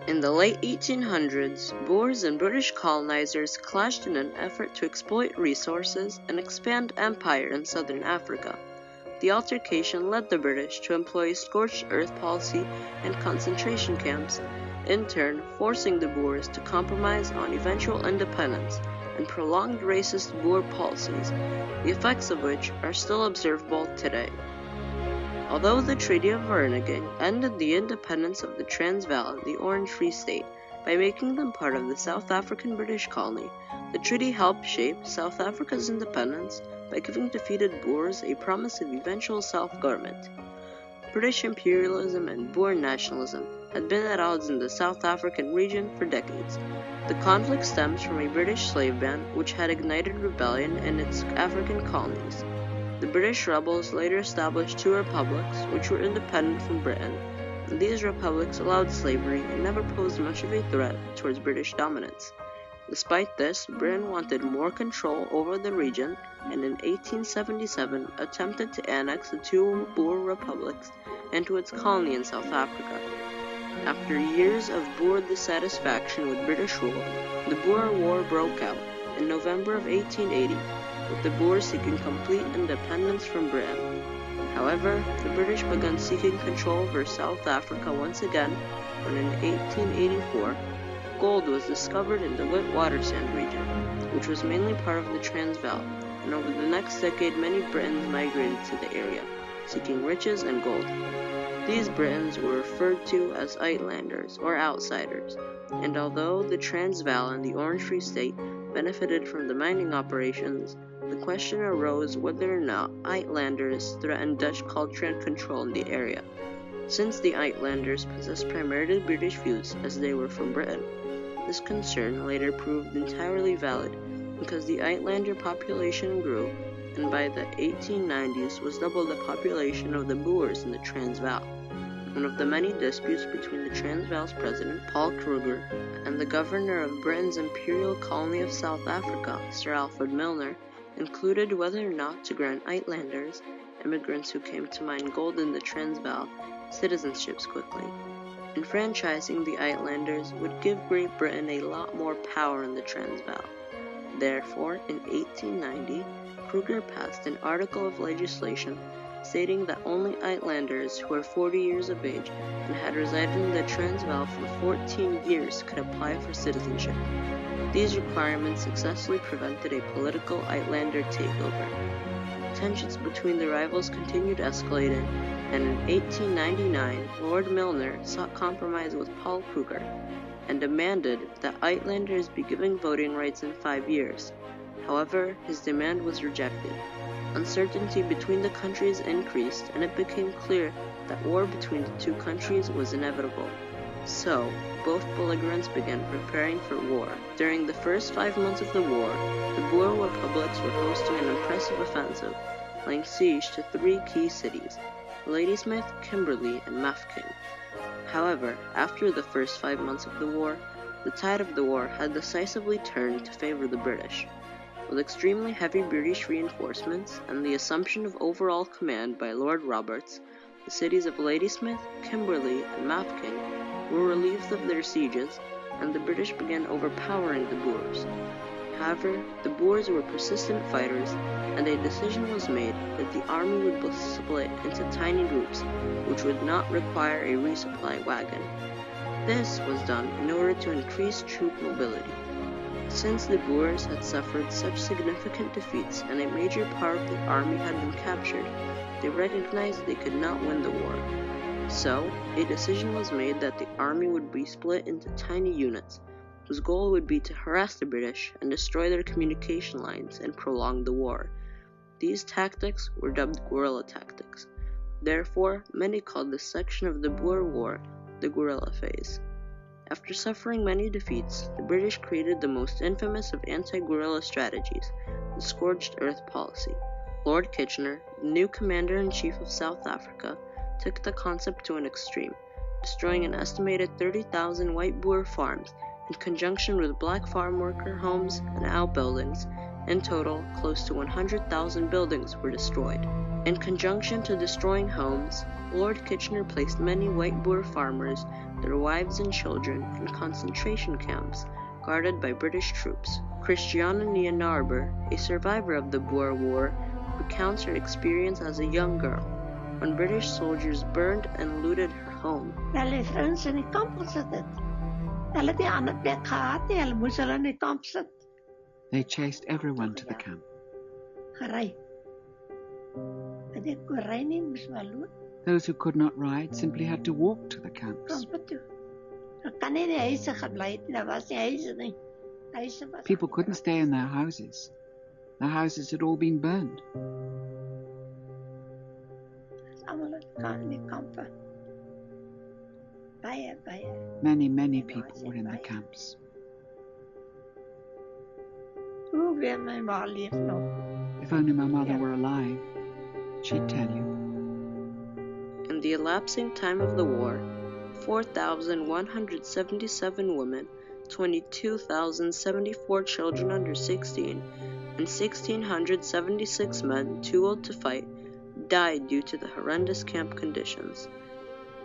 In the late 1800s, Boers and British colonizers clashed in an effort to exploit resources and expand empire in southern Africa. The altercation led the British to employ a scorched earth policy and concentration camps, in turn forcing the Boers to compromise on eventual independence and prolonged racist Boer policies, the effects of which are still observable today. Although the Treaty of Vereeniging ended the independence of the Transvaal and the Orange Free State by making them part of the South African British colony, the treaty helped shape South Africa's independence by giving defeated Boers a promise of eventual self-government. British imperialism and Boer nationalism had been at odds in the South African region for decades. The conflict stems from a British slave ban which had ignited rebellion in its African colonies. The British rebels later established two republics which were independent from Britain, and these republics allowed slavery and never posed much of a threat towards British dominance. Despite this, Britain wanted more control over the region and in 1877 attempted to annex the two Boer republics into its colony in South Africa. After years of Boer dissatisfaction with British rule, the Boer War broke out in November of 1880, with the Boers seeking complete independence from Britain. However, the British began seeking control over South Africa once again when in 1884, gold was discovered in the Witwatersrand region, which was mainly part of the Transvaal, and over the next decade many Britons migrated to the area, seeking riches and gold. These Britons were referred to as Uitlanders, or outsiders, and although the Transvaal and the Orange Free State benefited from the mining operations, the question arose whether or not Uitlanders threatened Dutch culture and control in the area, since the Uitlanders possessed primarily British views as they were from Britain. This concern later proved entirely valid because the Uitlander population grew and by the 1890s was double the population of the Boers in the Transvaal. One of the many disputes between the Transvaal's president, Paul Kruger, and the governor of Britain's imperial colony of South Africa, Sir Alfred Milner, included whether or not to grant Uitlanders, immigrants who came to mine gold in the Transvaal, citizenships quickly. Enfranchising the Uitlanders would give Great Britain a lot more power in the Transvaal. Therefore, in 1890, Kruger passed an article of legislation stating that only Uitlanders who were 40 years of age and had resided in the Transvaal for 14 years could apply for citizenship. These requirements successfully prevented a political Uitlander takeover. Tensions between the rivals continued escalating, and in 1899, Lord Milner sought compromise with Paul Kruger and demanded that Uitlanders be given voting rights in 5 years. However, his demand was rejected. Uncertainty between the countries increased, and it became clear that war between the two countries was inevitable. So, both belligerents began preparing for war. During the first 5 months of the war, the Boer republics were hosting an impressive offensive, laying siege to 3 key cities, Ladysmith, Kimberley, and Mafeking. However, after the first 5 months of the war, the tide of the war had decisively turned to favor the British. With extremely heavy British reinforcements and the assumption of overall command by Lord Roberts, the cities of Ladysmith, Kimberley, and Mafeking were relieved of their sieges, and the British began overpowering the Boers. However, the Boers were persistent fighters, and a decision was made that the army would be split into tiny groups, which would not require a resupply wagon. This was done in order to increase troop mobility. Since the Boers had suffered such significant defeats and a major part of the army had been captured, they recognized they could not win the war. So, a decision was made that the army would be split into tiny units, whose goal would be to harass the British and destroy their communication lines and prolong the war. These tactics were dubbed guerrilla tactics. Therefore, many called this section of the Boer War the guerrilla phase. After suffering many defeats, the British created the most infamous of anti-guerrilla strategies, the Scorched Earth policy. Lord Kitchener, the new commander-in-chief of South Africa, took the concept to an extreme, destroying an estimated 30,000 white Boer farms in conjunction with black farm worker homes and outbuildings In total, close to 100,000 buildings were destroyed. In conjunction to destroying homes, Lord Kitchener placed many white Boer farmers, their wives and children, in concentration camps, guarded by British troops. Christiana Nienarber, a survivor of the Boer War, recounts her experience as a young girl, when British soldiers burned and looted her home. Hulle het vrouens in die kamp gesit het. Hulle het nie ander plek gehad nie, hulle moes hulle in die kamp sit. They chased everyone to the camp. Gery. Dit kon ry nie, moes maar loop. Those who could not ride simply had to walk to the camps. Kampe toe. Daar kan nie die huise gebly het nie, daar was nie huise nie. Huise was People couldn't stay in their houses. The houses had all been burned. Almal in die kampe. Baie. Many people were in the camps. Hoe weer my ma leef nog. If only my mother were alive, she'd tell you. In the elapsing time of the war, 4,177 women, 22,074 children under 16, and 1,676 men too old to fight died due to the horrendous camp conditions.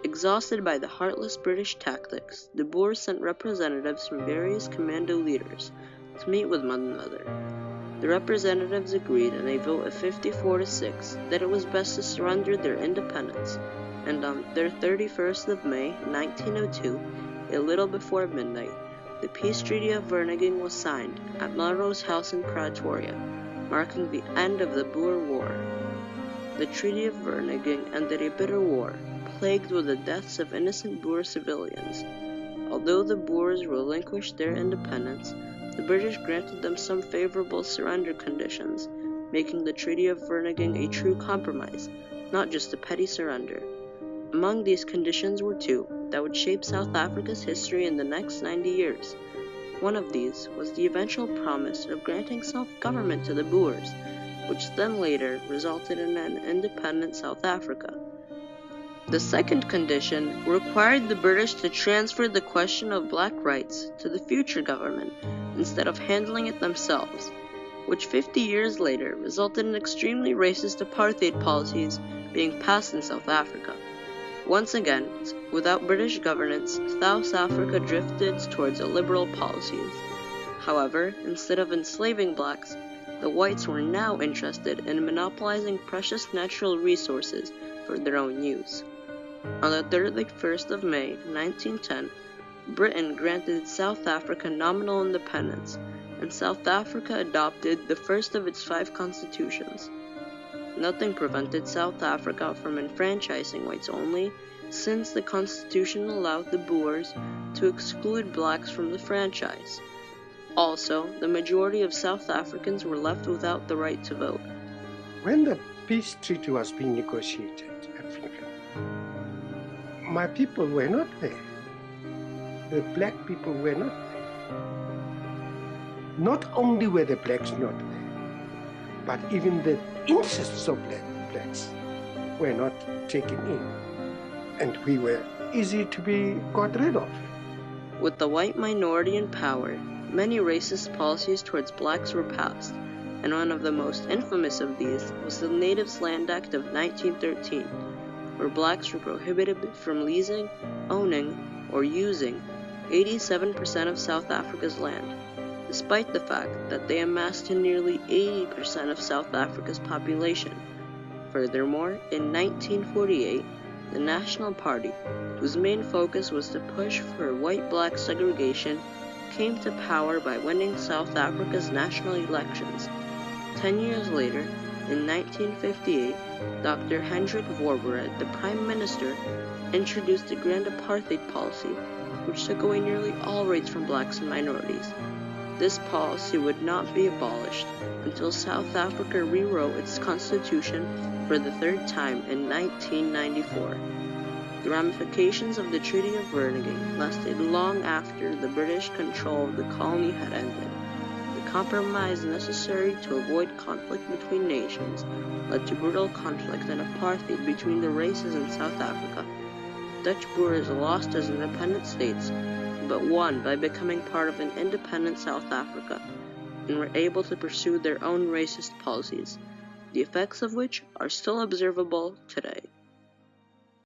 Exhausted by the heartless British tactics, the Boers sent representatives from various commando leaders to meet with one another. The representatives agreed in a vote of 54-6 that it was best to surrender their independence, and on their 31st of May, 1902, a little before midnight, the Peace Treaty of Vereeniging was signed at Melrose House in Pretoria, marking the end of the Boer War. The Treaty of Vereeniging ended a bitter war, plagued with the deaths of innocent Boer civilians. Although the Boers relinquished their independence, the British granted them some favorable surrender conditions, making the Treaty of Vereeniging a true compromise, not just a petty surrender. Among these conditions were two that would shape South Africa's history in the next 90 years. One of these was the eventual promise of granting self-government to the Boers, which then later resulted in an independent South Africa. The second condition required the British to transfer the question of black rights to the future government instead of handling it themselves, which 50 years later resulted in extremely racist apartheid policies being passed in South Africa. Once again, without British governance, South Africa drifted towards liberal policies. However, instead of enslaving blacks, the whites were now interested in monopolizing precious natural resources for their own use. On the 31st of May, 1910, Britain granted South Africa nominal independence, and South Africa adopted the first of its 5 constitutions. Nothing prevented South Africa from enfranchising whites only, since the constitution allowed the Boers to exclude blacks from the franchise. Also, the majority of South Africans were left without the right to vote. When the peace treaty was being negotiated at Africa, my people were not there. The black people were not there. Not only were the blacks not there, but even the interests of blacks were not taken in. And we were easy to be got rid of. With the white minority in power, many racist policies towards blacks were passed, and one of the most infamous of these was the Natives Land Act of 1913, where blacks were prohibited from leasing, owning, or using 87% of South Africa's land, despite the fact that they amassed to nearly 80% of South Africa's population. Furthermore, in 1948, the National Party, whose main focus was to push for white-black segregation, came to power by winning South Africa's national elections. 10 years later, in 1958, Dr. Hendrik Voorbereid, the Prime Minister, introduced the Grand Apartheid policy, which took away nearly all rights from blacks and minorities. This policy would not be abolished until South Africa rewrote its constitution for the 3rd time in 1994. The ramifications of the Treaty of Vereeniging lasted long after the British control of the colony had ended. The compromise necessary to avoid conflict between nations led to brutal conflict and apartheid between the races in South Africa. Dutch Boers lost as independent states, but won by becoming part of an independent South Africa. and were able to pursue their own racist policies, the effects of which are still observable today.